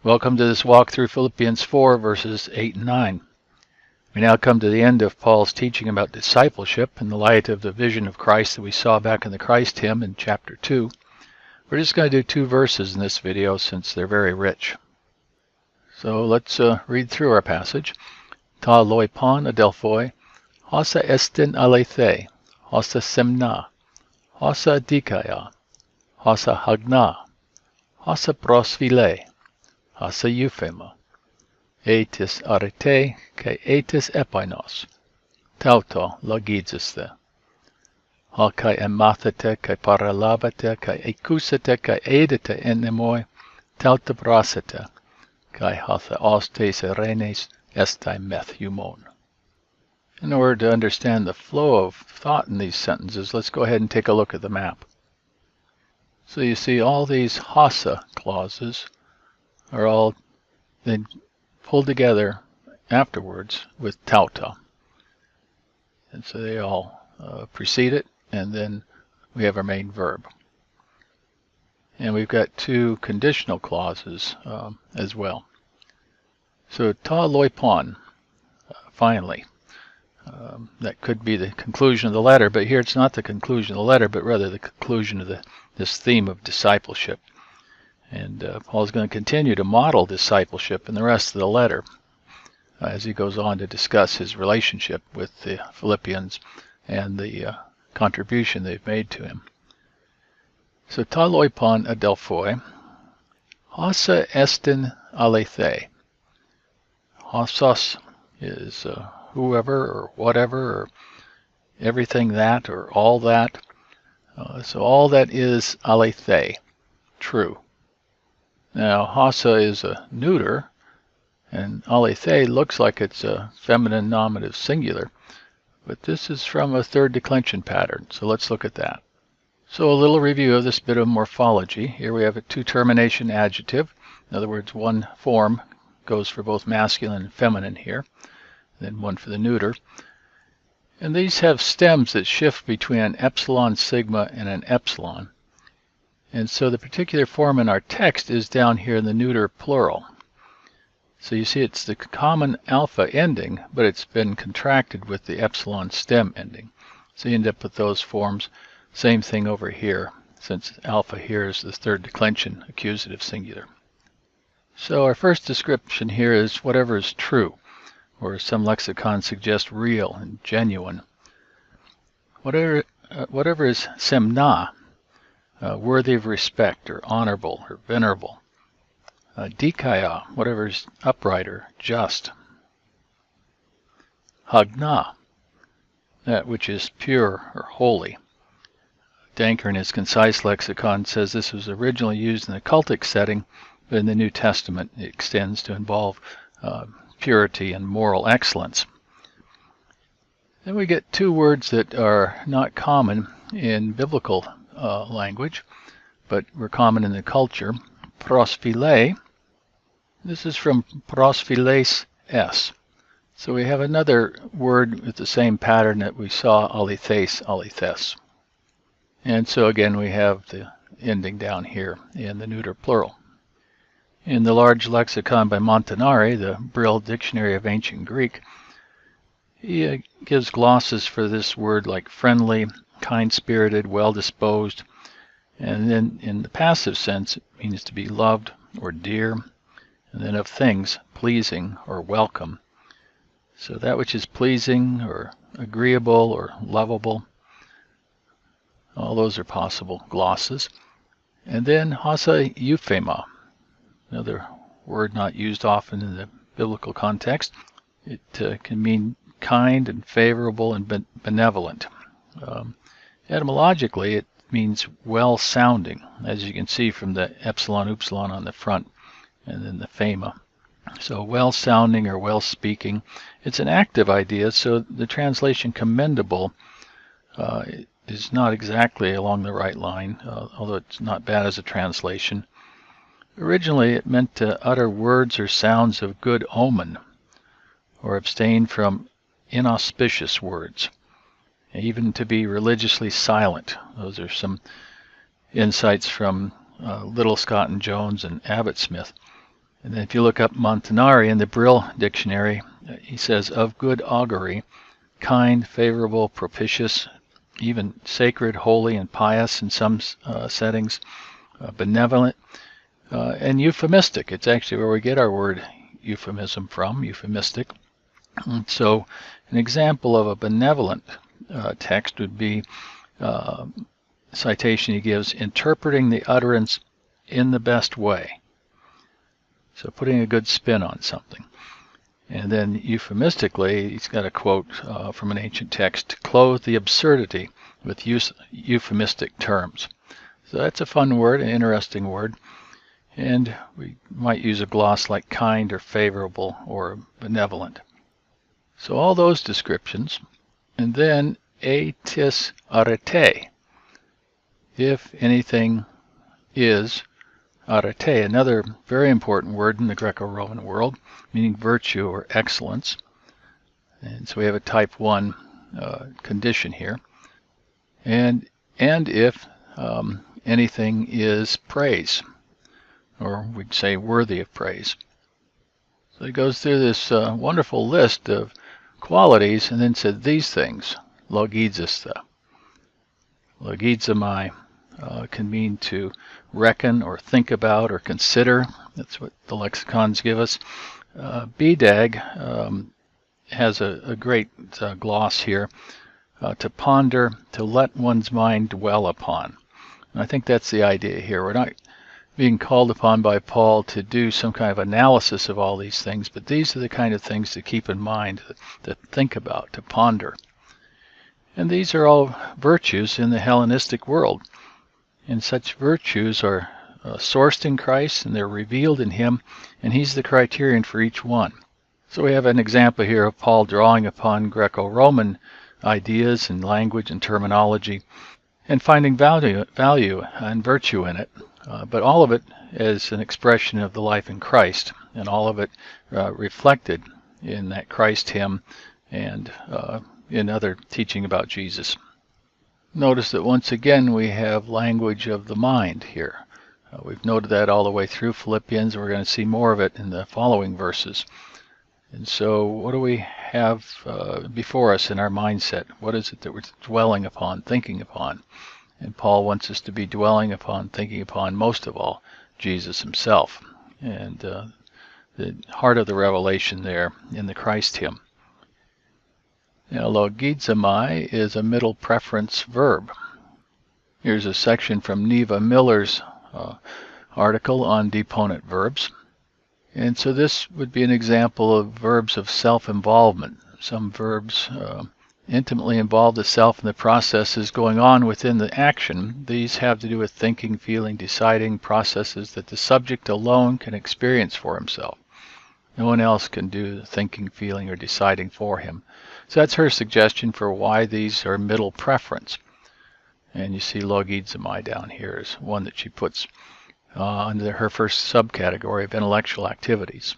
Welcome to this walk through Philippians 4, verses 8 and 9. We now come to the end of Paul's teaching about discipleship in the light of the vision of Christ that we saw back in the Christ hymn in chapter 2. We're just going to do 2 verses in this video since they're very rich. So let's read through our passage. Ta loipon adelphoi, hosa estin alethe, hosa semna, hosa dikaya, hosa hagna, hosa prosphile, hosa euphema, etis arete kai etis epainos, tauto logizeste, ha kai emathete kai paralabate kai ekusete kai edete enemoi, tauta brasete, kai hatha ostes erenes estai methumon. In order to understand the flow of thought in these sentences, let's go ahead and take a look at the map. So you see all these hosa clauses are all then pulled together afterwards with tauta. And so they all precede it, and then we have our main verb. And we've got 2 conditional clauses as well. So ta loipon, finally. That could be the conclusion of the letter, but here it's not the conclusion of the letter, but rather the conclusion of this theme of discipleship. And Paul's going to continue to model discipleship in the rest of the letter as he goes on to discuss his relationship with the Philippians and the contribution they've made to him. So ta loipon adelphoi, hosa estin alethe. Hosos is whoever or whatever or everything that or all that. So all that is alethe, true. Now, hosa is a neuter, and alethe looks like it's a feminine nominative singular, but this is from a third declension pattern, so let's look at that. So a little review of this bit of morphology. Here we have a 2-termination adjective. In other words, one form goes for both masculine and feminine here, then one for the neuter. And these have stems that shift between an epsilon sigma and an epsilon. And so the particular form in our text is down here in the neuter plural. So you see it's the common alpha ending, but it's been contracted with the epsilon stem ending. So you end up with those forms. Same thing over here, since alpha here is the third declension accusative singular. So our first description here is whatever is true, or some lexicons suggest real and genuine. Whatever is semna, worthy of respect or honorable or venerable. Dikaya, whatever is upright or just. Hagna, that which is pure or holy. Danker in his concise lexicon says this was originally used in the cultic setting, but in the New Testament it extends to involve purity and moral excellence. Then we get 2 words that are not common in biblical language, but were common in the culture. Prosphile, this is from prosphiles s. So we have another word with the same pattern that we saw, alethes, alethes. And so again we have the ending down here in the neuter plural. In the large lexicon by Montanari, the Brill Dictionary of Ancient Greek, he gives glosses for this word like friendly, kind-spirited, well-disposed, and then in the passive sense it means to be loved or dear, and then of things, pleasing or welcome. So that which is pleasing or agreeable or lovable, all those are possible glosses. And then hosa euphema, another word not used often in the biblical context. It can mean kind and favorable and benevolent. Etymologically, it means well-sounding, as you can see from the epsilon upsilon on the front and then the phema. So well-sounding or well-speaking. It's an active idea, so the translation commendable is not exactly along the right line, although it's not bad as a translation. Originally, it meant to utter words or sounds of good omen, or abstain from inauspicious words, even to be religiously silent. Those are some insights from Little Scott and Jones and Abbott Smith. And then if you look up Montanari in the Brill Dictionary, he says, of good augury, kind, favorable, propitious, even sacred, holy, and pious in some settings, benevolent, and euphemistic. It's actually where we get our word euphemism from, euphemistic. And so an example of a benevolent text would be citation he gives, interpreting the utterance in the best way. So putting a good spin on something. And then euphemistically, he's got a quote from an ancient text, to clothe the absurdity with euphemistic terms. So that's a fun word, an interesting word. And we might use a gloss like kind or favorable or benevolent. So all those descriptions. And then a tis arete, if anything is arete, another very important word in the Greco-Roman world, meaning virtue or excellence. And so we have a type 1 condition here. And if anything is praise, or we'd say worthy of praise. So he goes through this wonderful list of qualities and then said these things, logizista. Logizomai can mean to reckon or think about or consider. That's what the lexicons give us. BDAG has a great gloss here. To ponder, to let one's mind dwell upon. And I think that's the idea here. We're not being called upon by Paul to do some kind of analysis of all these things, but these are the kind of things to keep in mind, to think about, to ponder. And these are all virtues in the Hellenistic world. And such virtues are sourced in Christ, and they're revealed in Him, and He's the criterion for each one. So we have an example here of Paul drawing upon Greco-Roman ideas and language and terminology, and finding value and virtue in it, but all of it as an expression of the life in Christ, and all of it reflected in that Christ hymn and in other teaching about Jesus. Notice that once again we have language of the mind here. We've noted that all the way through Philippians, and we're going to see more of it in the following verses. And so what do we have before us in our mindset? What is it that we're dwelling upon, thinking upon? And Paul wants us to be dwelling upon, thinking upon, most of all, Jesus himself. And the heart of the revelation there in the Christ hymn. Now, logizomai is a middle preference verb. Here's a section from Neva Miller's article on deponent verbs. And so this would be an example of verbs of self-involvement. Some verbs intimately involve the self in the processes going on within the action. These have to do with thinking, feeling, deciding, processes that the subject alone can experience for himself. No one else can do the thinking, feeling, or deciding for him. So that's her suggestion for why these are middle preference. And you see logizomai down here is one that she puts under her first subcategory of intellectual activities.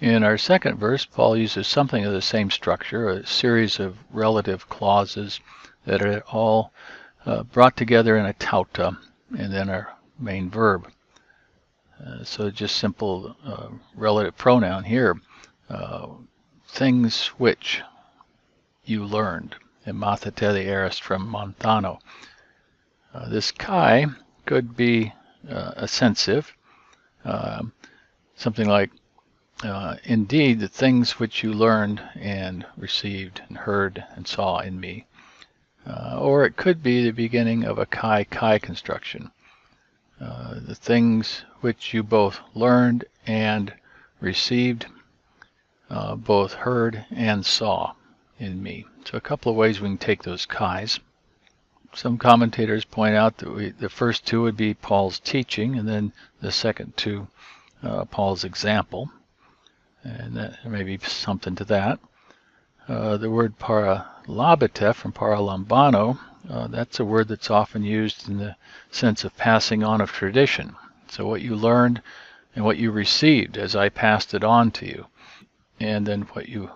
In our second verse, Paul uses something of the same structure, a series of relative clauses that are all brought together in a tauta, and then our main verb. So just simple relative pronoun here. Things which you learned. Emathateli erist from Montano. This kai could be assensive. Something like, indeed, the things which you learned and received and heard and saw in me. Or it could be the beginning of a kai construction. The things which you both learned and received, both heard and saw in me. So a couple of ways we can take those kais. Some commentators point out that the first two would be Paul's teaching, and then the second two, Paul's example. And there may be something to that. The word paralabite from paralambano, that's a word that's often used in the sense of passing on of tradition. So what you learned and what you received as I passed it on to you, and then what you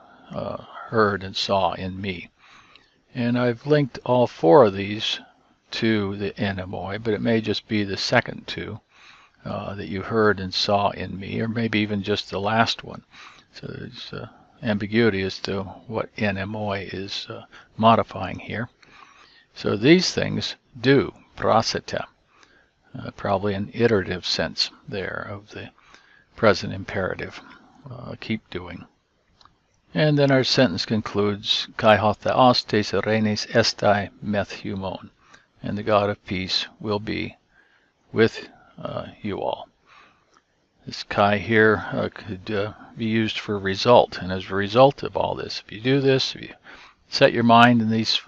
heard and saw in me. And I've linked all four of these to the anomoi, but it may just be the second two. that you heard and saw in me, or maybe even just the last one. So there's ambiguity as to what anemoi is modifying here. So these things do, prosete, probably an iterative sense there of the present imperative, keep doing. And then our sentence concludes, kai ho theos tes reines estai meth humon, and the God of peace will be with you all. This kai here could be used for result, and as a result of all this, if you do this, if you set your mind in these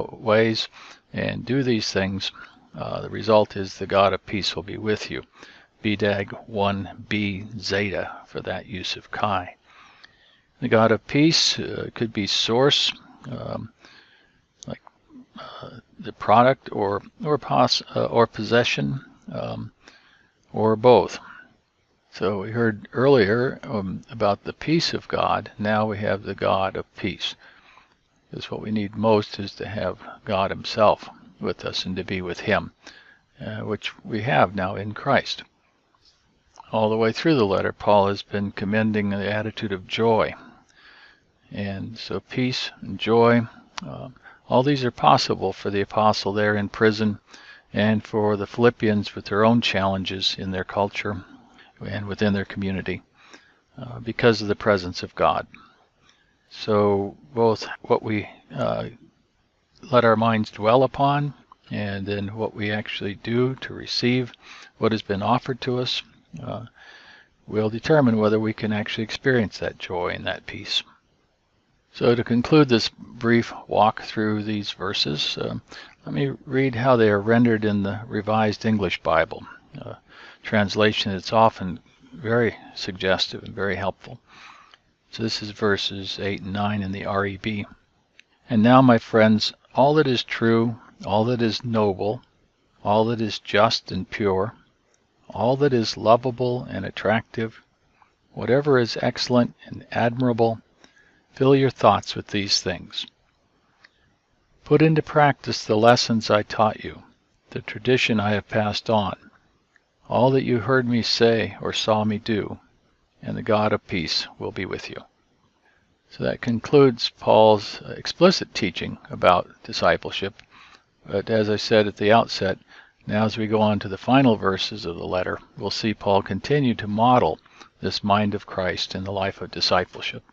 ways and do these things, the result is the God of peace will be with you. BDAG 1b zeta for that use of kai. The God of peace could be source, like the product, or possession, or both. So we heard earlier about the peace of God. Now we have the God of peace. Because what we need most is to have God Himself with us and to be with Him, which we have now in Christ. All the way through the letter, Paul has been commending the attitude of joy. And so peace and joy, all these are possible for the apostle there in prison, and for the Philippians with their own challenges in their culture and within their community, because of the presence of God. So both what we let our minds dwell upon, and then what we actually do to receive what has been offered to us, will determine whether we can actually experience that joy and that peace. So to conclude this brief walk through these verses, let me read how they are rendered in the Revised English Bible, a translation that's often very suggestive and very helpful. So this is verses 8 and 9 in the REB. And now, my friends, all that is true, all that is noble, all that is just and pure, all that is lovable and attractive, whatever is excellent and admirable, fill your thoughts with these things. Put into practice the lessons I taught you, the tradition I have passed on, all that you heard me say or saw me do, and the God of peace will be with you. So that concludes Paul's explicit teaching about discipleship. But as I said at the outset, now as we go on to the final verses of the letter, we'll see Paul continue to model this mind of Christ in the life of discipleship.